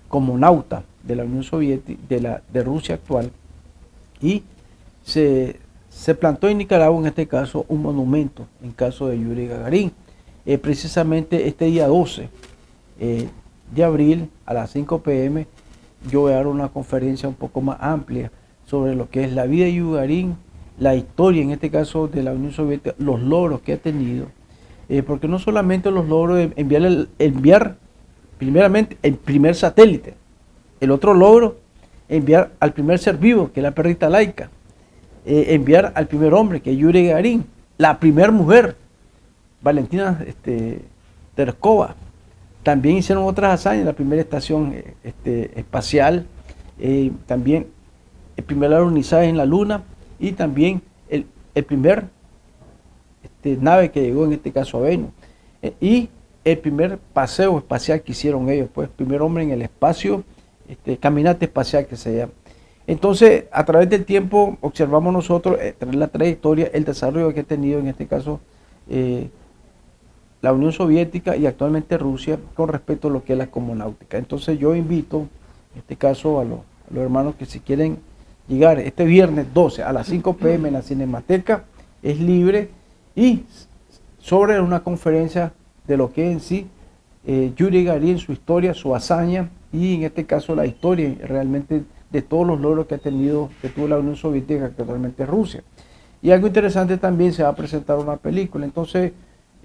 cosmonauta de la Unión Soviética, de Rusia actual, y se plantó en Nicaragua en este caso un monumento en caso de Yuri Gagarin. Precisamente este día 12 de abril a las 5 p.m. yo voy a dar una conferencia un poco más amplia sobre lo que es la vida de Yuri Gagarin, la historia en este caso de la Unión Soviética, los logros que ha tenido, porque no solamente los logros de enviar primeramente el primer satélite, el otro logro, enviar al primer ser vivo, que es la perrita Laika, enviar al primer hombre, que es Yuri Gagarin, la primera mujer, Valentina Tereskova. También hicieron otras hazañas, la primera estación espacial, también el primer alunizaje en la Luna y también el primer nave que llegó en este caso a Venus. Y el primer paseo espacial que hicieron ellos, pues primer hombre en el espacio, caminata espacial que se llama. Entonces, a través del tiempo observamos nosotros la trayectoria, el desarrollo que ha tenido en este caso la Unión Soviética y actualmente Rusia con respecto a lo que es la cosmonáutica. Entonces yo invito, en este caso, a los hermanos que si quieren llegar este viernes 12 a las 5 p.m. en la Cinemateca, es libre, y sobre una conferencia de lo que es en sí Yuri Gagarin, su historia, su hazaña, y en este caso la historia realmente de todos los logros que tuvo la Unión Soviética, que actualmente Rusia. Y algo interesante también, se va a presentar una película. Entonces,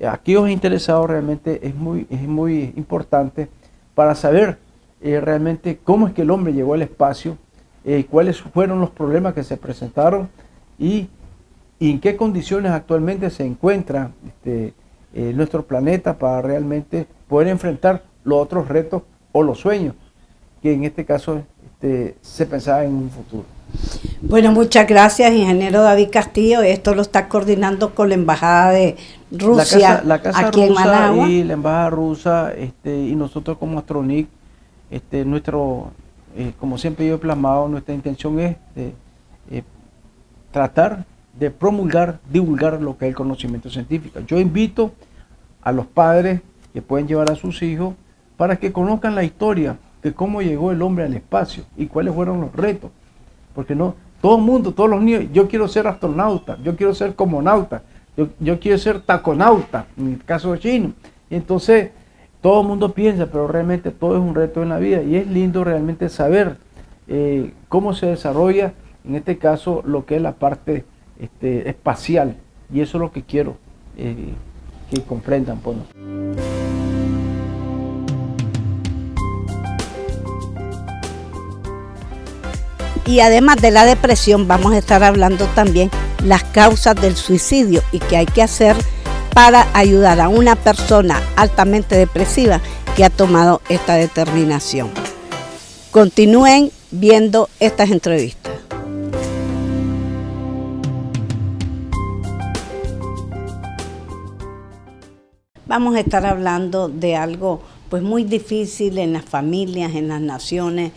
aquellos interesados realmente es muy importante para saber realmente cómo es que el hombre llegó al espacio, cuáles fueron los problemas que se presentaron y en qué condiciones actualmente se encuentra nuestro planeta para realmente poder enfrentar los otros retos o los sueños que en este caso se pensaba en un futuro. Bueno, muchas gracias, ingeniero David Castillo. Esto lo está coordinando con la Embajada de Rusia la casa aquí rusa en Managua. y la Embajada rusa, y nosotros como Astronic, como siempre yo he plasmado, nuestra intención es tratar de promulgar, divulgar lo que es el conocimiento científico. Yo invito a los padres que pueden llevar a sus hijos para que conozcan la historia de cómo llegó el hombre al espacio y cuáles fueron los retos. Porque no, todo el mundo, todos los niños, yo quiero ser astronauta, yo quiero ser cosmonauta, yo quiero ser taconauta, en el caso chino. Y entonces todo el mundo piensa, pero realmente todo es un reto en la vida, y es lindo realmente saber cómo se desarrolla, en este caso, lo que es la parte espacial, y eso es lo que quiero que comprendan, pues. Y además de la depresión, vamos a estar hablando también las causas del suicidio y qué hay que hacer para ayudar a una persona altamente depresiva que ha tomado esta determinación. Continúen viendo estas entrevistas. Vamos a estar hablando de algo pues muy difícil en las familias, en las naciones,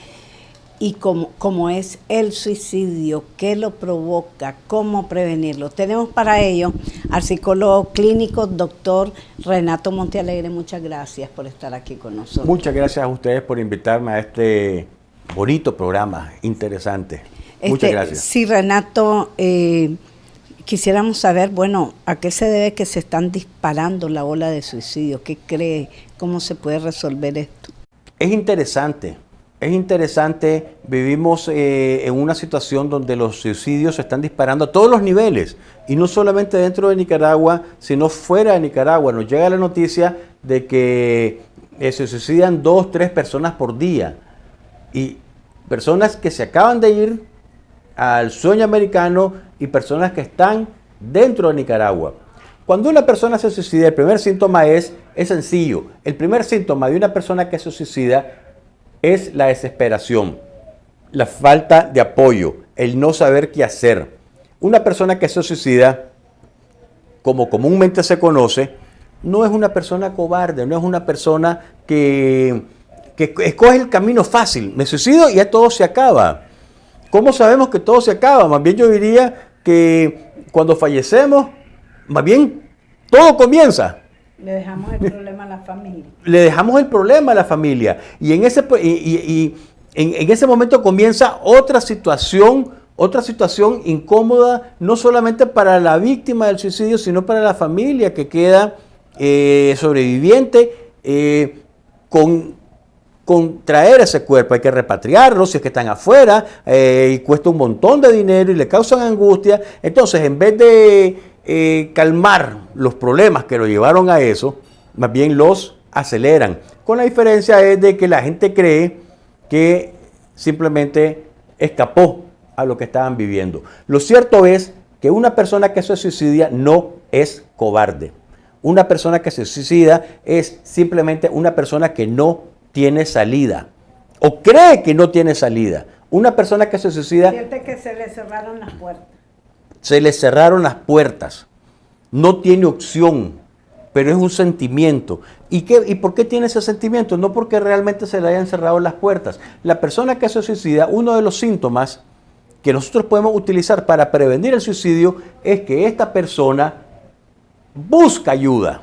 y como es el suicidio, qué lo provoca, cómo prevenirlo. Tenemos para ello al psicólogo clínico, doctor Renato Montealegre. Muchas gracias por estar aquí con nosotros. Muchas gracias a ustedes por invitarme a este bonito programa, interesante. Muchas gracias. Sí, Renato, quisiéramos saber, bueno, ¿a qué se debe que se están disparando la ola de suicidio? ¿Qué cree? ¿Cómo se puede resolver esto? Es interesante. Es interesante, vivimos en una situación donde los suicidios se están disparando a todos los niveles, y no solamente dentro de Nicaragua, sino fuera de Nicaragua. Nos llega la noticia de que se suicidan 2, 3 personas por día, y personas que se acaban de ir al sueño americano y personas que están dentro de Nicaragua. Cuando una persona se suicida, el primer síntoma es sencillo. El primer síntoma de una persona que se suicida es la desesperación, la falta de apoyo, el no saber qué hacer. Una persona que se suicida, como comúnmente se conoce, no es una persona cobarde, no es una persona que escoge el camino fácil. Me suicido y ya todo se acaba. ¿Cómo sabemos que todo se acaba? Más bien yo diría que cuando fallecemos, más bien todo comienza. Le dejamos el problema a la familia. Le dejamos el problema a la familia. Y en ese momento comienza otra situación incómoda, no solamente para la víctima del suicidio, sino para la familia que queda sobreviviente con traer ese cuerpo. Hay que repatriarlo si es que están afuera, y cuesta un montón de dinero y le causan angustia. Entonces, en vez de calmar los problemas que lo llevaron a eso, más bien los aceleran. Con la diferencia es de que la gente cree que simplemente escapó a lo que estaban viviendo. Lo cierto es que una persona que se suicida no es cobarde. Una persona que se suicida es simplemente una persona que no tiene salida o cree que no tiene salida. Una persona que se suicida... Siente que se le cerraron las puertas. Se le cerraron las puertas. No tiene opción, pero es un sentimiento. ¿Y por qué tiene ese sentimiento? No porque realmente se le hayan cerrado las puertas. La persona que se suicida, uno de los síntomas que nosotros podemos utilizar para prevenir el suicidio es que esta persona busca ayuda,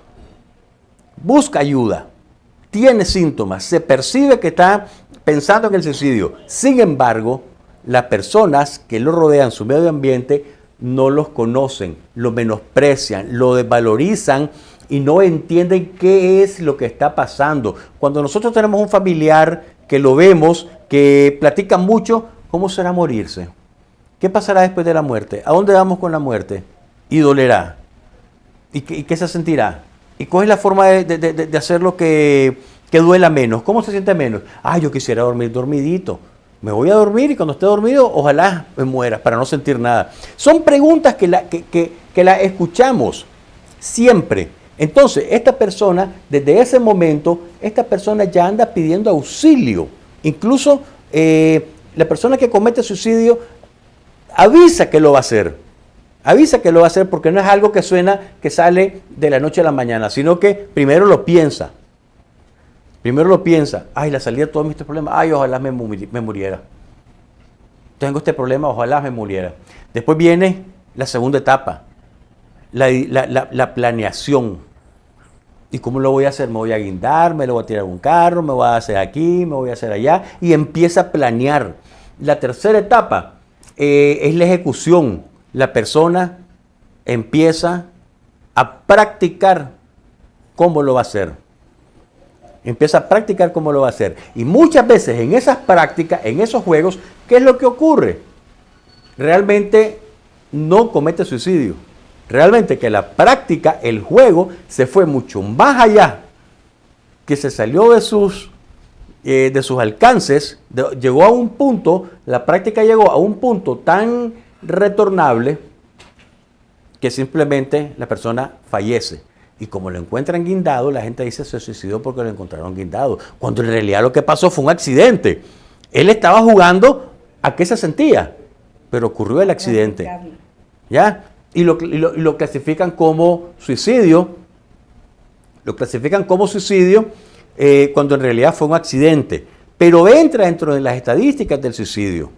tiene síntomas, se percibe que está pensando en el suicidio. Sin embargo, las personas que lo rodean, su medio ambiente, no los conocen, lo menosprecian, lo desvalorizan y no entienden qué es lo que está pasando. Cuando nosotros tenemos un familiar que lo vemos, que platica mucho, ¿cómo será morirse? ¿Qué pasará después de la muerte? ¿A dónde vamos con la muerte? Y dolerá. ¿Y qué se sentirá? ¿Y cuál es la forma de hacer lo que duela menos? ¿Cómo se siente menos? Yo quisiera dormir dormidito. Me voy a dormir y cuando esté dormido, ojalá me muera para no sentir nada. Son preguntas que la escuchamos siempre. Entonces, esta persona, desde ese momento, esta persona ya anda pidiendo auxilio. Incluso la persona que comete suicidio avisa que lo va a hacer. Avisa que lo va a hacer porque no es algo que sale de la noche a la mañana, sino que primero lo piensa. La salida de todos mis problemas, ojalá me muriera. Tengo este problema, ojalá me muriera. Después viene la segunda etapa, la planeación. ¿Y cómo lo voy a hacer? Me voy a guindar, me lo voy a tirar a un carro, me voy a hacer aquí, me voy a hacer allá. Y empieza a planear. La tercera etapa es la ejecución. La persona empieza a practicar cómo lo va a hacer. Y muchas veces en esas prácticas, en esos juegos, ¿qué es lo que ocurre? Realmente no comete suicidio. Realmente que la práctica, el juego, se fue mucho más allá, que se salió de sus alcances, llegó a un punto, la práctica llegó a un punto tan retornable que simplemente la persona fallece. Y como lo encuentran guindado, la gente dice se suicidó porque lo encontraron guindado, cuando en realidad lo que pasó fue un accidente. Él estaba jugando a qué se sentía, pero ocurrió el accidente. ¿Ya? Y lo clasifican como suicidio. Cuando en realidad fue un accidente. Pero entra dentro de las estadísticas del suicidio.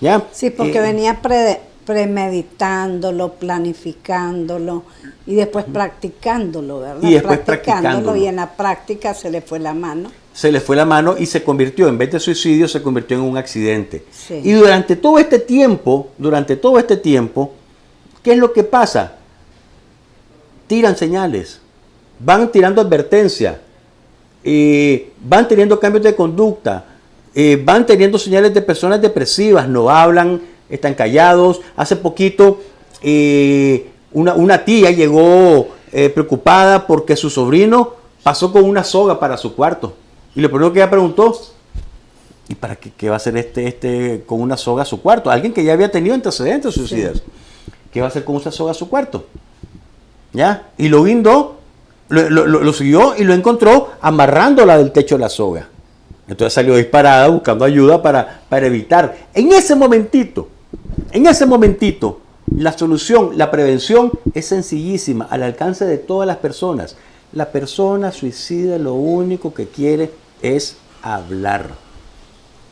¿Ya? Sí, porque venía premeditándolo, planificándolo y después practicándolo, ¿verdad? Y después practicándolo. Y en la práctica se le fue la mano. Y se convirtió, en vez de suicidio, se convirtió en un accidente. Sí. Y durante todo este tiempo, ¿qué es lo que pasa? Tiran señales, van tirando advertencias, van teniendo cambios de conducta, van teniendo señales de personas depresivas, no hablan, están callados. Hace poquito una tía llegó preocupada porque su sobrino pasó con una soga para su cuarto. Y lo primero que ella preguntó, ¿y para qué va a hacer este con una soga a su cuarto? Alguien que ya había tenido antecedentes suicidas. Sí. ¿Qué va a hacer con esa soga a su cuarto? ¿Ya? Y lo guindó, lo siguió y lo encontró amarrándola del techo de la soga. Entonces salió disparada buscando ayuda para evitar. En ese momentito, la solución, la prevención es sencillísima, al alcance de todas las personas. La persona suicida lo único que quiere es hablar.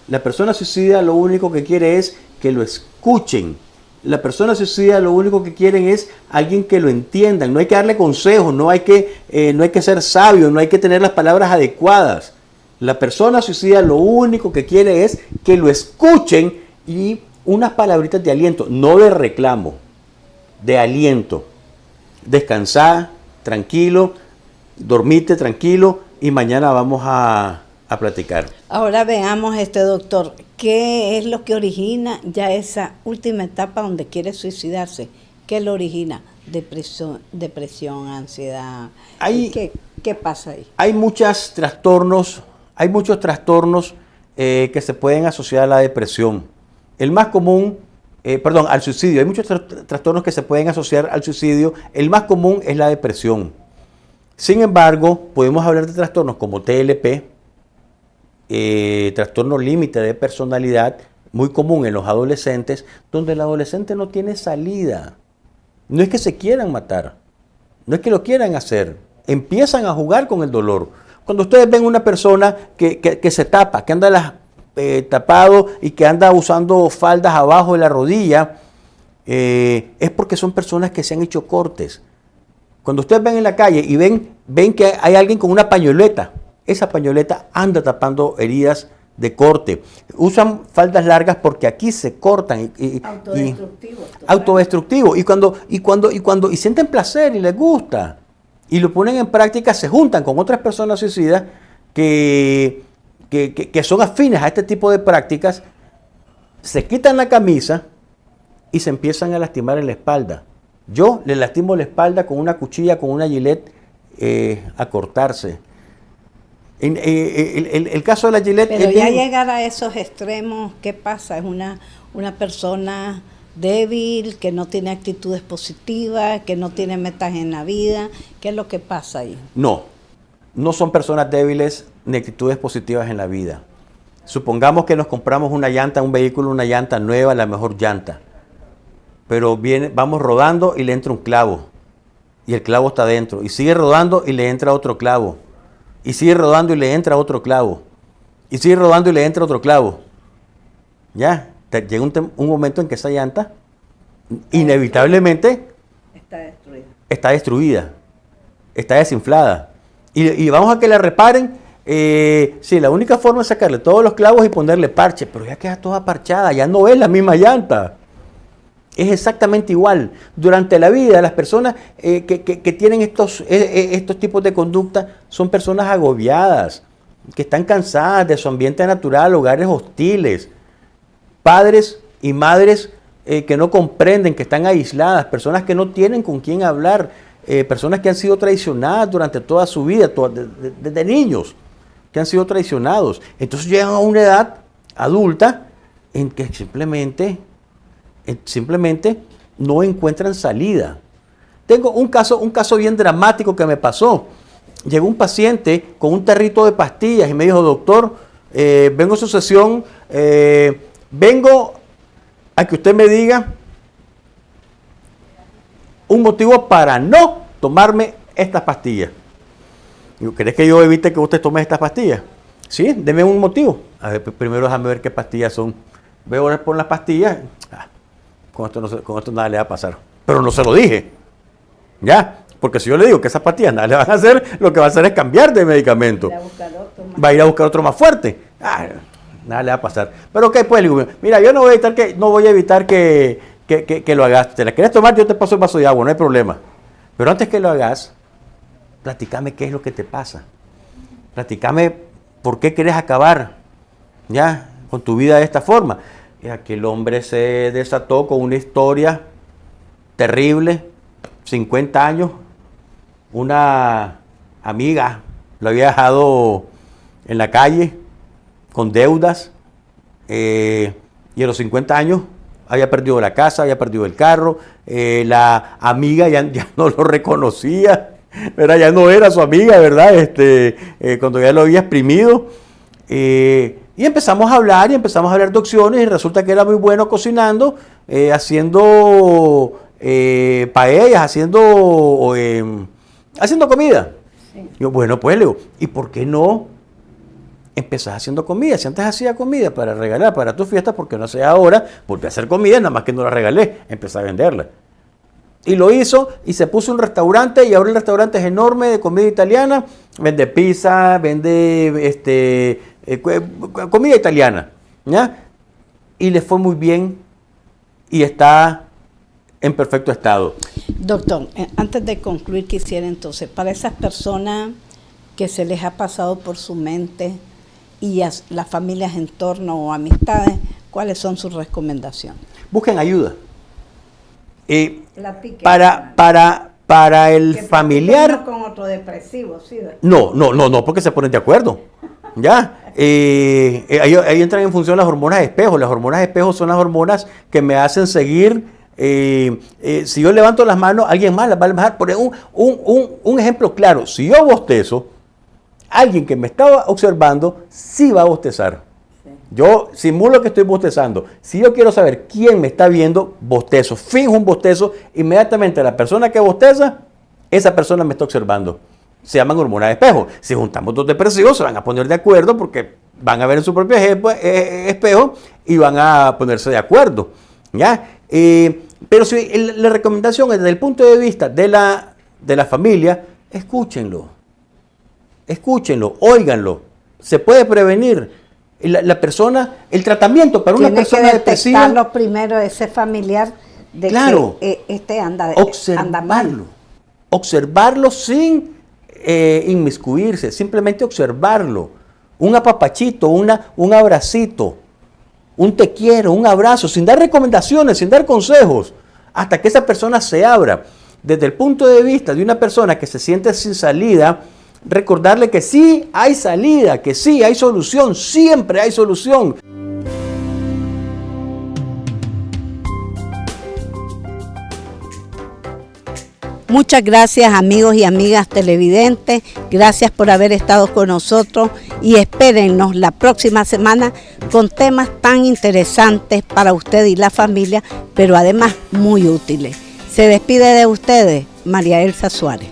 La persona suicida lo único que quiere es que lo escuchen. La persona suicida lo único que quieren es alguien que lo entienda. No hay que darle consejos, no hay que ser sabio, no hay que tener las palabras adecuadas. La persona suicida lo único que quiere es que lo escuchen y unas palabritas de aliento, no de reclamo, de aliento. Descansá, tranquilo, dormite tranquilo y mañana vamos a platicar. Ahora veamos, doctor, ¿qué es lo que origina ya esa última etapa donde quiere suicidarse? ¿Qué lo origina? Depresión, ansiedad. ¿Qué pasa ahí? Hay muchos trastornos que se pueden asociar a la depresión. El más común al suicidio. Hay muchos trastornos que se pueden asociar al suicidio. El más común es la depresión. Sin embargo, podemos hablar de trastornos como TLP, trastorno límite de personalidad, muy común en los adolescentes, donde el adolescente no tiene salida. No es que se quieran matar, no es que lo quieran hacer, empiezan a jugar con el dolor. Cuando ustedes ven una persona que se tapa, que anda tapado y que anda usando faldas abajo de la rodilla, es porque son personas que se han hecho cortes. Cuando ustedes ven en la calle y ven que hay alguien con una pañoleta, esa pañoleta anda tapando heridas de corte. Usan faldas largas porque aquí se cortan. Autodestructivo. Y sienten placer y les gusta. Y lo ponen en práctica, se juntan con otras personas suicidas que son afines a este tipo de prácticas, se quitan la camisa y se empiezan a lastimar en la espalda. Yo le lastimo la espalda con una cuchilla, con una Gillette, a cortarse. El caso de la Gillette... Pero ya llegar a esos extremos, ¿qué pasa? Es una persona débil, que no tiene actitudes positivas, que no tiene metas en la vida. ¿Qué es lo que pasa ahí? No son personas débiles ni actitudes positivas en la vida. Supongamos que nos compramos una llanta, un vehículo, una llanta nueva, la mejor llanta. Pero vamos rodando y le entra un clavo. Y el clavo está dentro. Y sigue rodando y le entra otro clavo. Y sigue rodando y le entra otro clavo. Y sigue rodando y le entra otro clavo. Ya, llega un momento en que esa llanta inevitablemente está destruida, está desinflada. Y vamos a que la reparen. Sí, la única forma es sacarle todos los clavos y ponerle parche, pero ya queda toda parchada, ya no es la misma llanta. Es exactamente igual. Durante la vida, las personas que tienen estos tipos de conducta son personas agobiadas, que están cansadas de su ambiente natural, hogares hostiles, padres y madres que no comprenden, que están aisladas, personas que no tienen con quién hablar, personas que han sido traicionadas durante toda su vida, desde niños, que han sido traicionados. Entonces llegan a una edad adulta en que simplemente no encuentran salida. Tengo un caso bien dramático que me pasó. Llegó un paciente con un tarrito de pastillas y me dijo: doctor, vengo a su sesión, vengo a que usted me diga un motivo para no tomarme estas pastillas. Digo, ¿querés que yo evite que usted tome estas pastillas? Sí, deme un motivo. A ver, primero déjame ver qué pastillas son. Veo por las pastillas. Con esto nada le va a pasar. Pero no se lo dije. ¿Ya? Porque si yo le digo que esas pastillas nada le van a hacer, lo que va a hacer es cambiar de medicamento. Va a ir a buscar otro más fuerte. Nada le va a pasar. Pero ¿qué pues? Le digo, mira, yo no voy a evitar que lo hagas. ¿Te la quieres tomar? Yo te paso el vaso de agua, no hay problema. Pero antes que lo hagas, platícame qué es lo que te pasa. Platícame por qué quieres acabar, ¿ya?, con tu vida de esta forma. Y aquel hombre se desató con una historia terrible. 50 años, una amiga lo había dejado en la calle con deudas, y a los 50 años había perdido la casa, había perdido el carro, la amiga ya no lo reconocía, ¿verdad? Ya no era su amiga, ¿verdad? Cuando ya lo había exprimido. Y empezamos a hablar de opciones, y resulta que era muy bueno cocinando, haciendo paellas, haciendo comida. Sí. Yo, bueno, pues le digo, ¿y por qué no empezás haciendo comida? Si antes hacía comida para regalar para tu fiesta, ¿por qué no haces ahora? Volví a hacer comida, nada más que no la regalé, empecé a venderla. Y lo hizo, y se puso un restaurante, y ahora el restaurante es enorme, de comida italiana, vende pizza, vende comida italiana, ¿ya? Y le fue muy bien, y está en perfecto estado. Doctor, antes de concluir, quisiera entonces, para esas personas que se les ha pasado por su mente y a las familias en torno o amistades, ¿cuáles son sus recomendaciones? Busquen ayuda. Para el familiar... No con otro depresivo, ¿sí? No, porque se ponen de acuerdo. ¿Ya? Ahí entran en función las hormonas espejo. Las hormonas espejo son las hormonas que me hacen seguir. Si yo levanto las manos, alguien más las va a levantar. Por un ejemplo claro, si yo bostezo, alguien que me estaba observando sí va a bostezar. Yo simulo que estoy bostezando. Si yo quiero saber quién me está viendo, bostezo, finjo un bostezo, inmediatamente la persona que bosteza, esa persona me está observando. Se llaman hormonas de espejo. Si juntamos dos depresivos, se van a poner de acuerdo porque van a ver en su propio espejo y van a ponerse de acuerdo. ¿Ya? Pero si la recomendación es desde el punto de vista de la familia, escúchenlo, óiganlo. Se puede prevenir. La persona, el tratamiento para una persona depresiva. Tiene que detectarlo primero ese familiar de claro, que anda mal. Observarlo sin inmiscuirse, simplemente observarlo. Un apapachito, un abracito, un te quiero, un abrazo, sin dar recomendaciones, sin dar consejos, hasta que esa persona se abra. Desde el punto de vista de una persona que se siente sin salida, recordarle que sí hay salida, que sí hay solución, siempre hay solución. Muchas gracias, amigos y amigas televidentes, gracias por haber estado con nosotros y espérennos la próxima semana con temas tan interesantes para usted y la familia, pero además muy útiles. Se despide de ustedes María Elsa Suárez.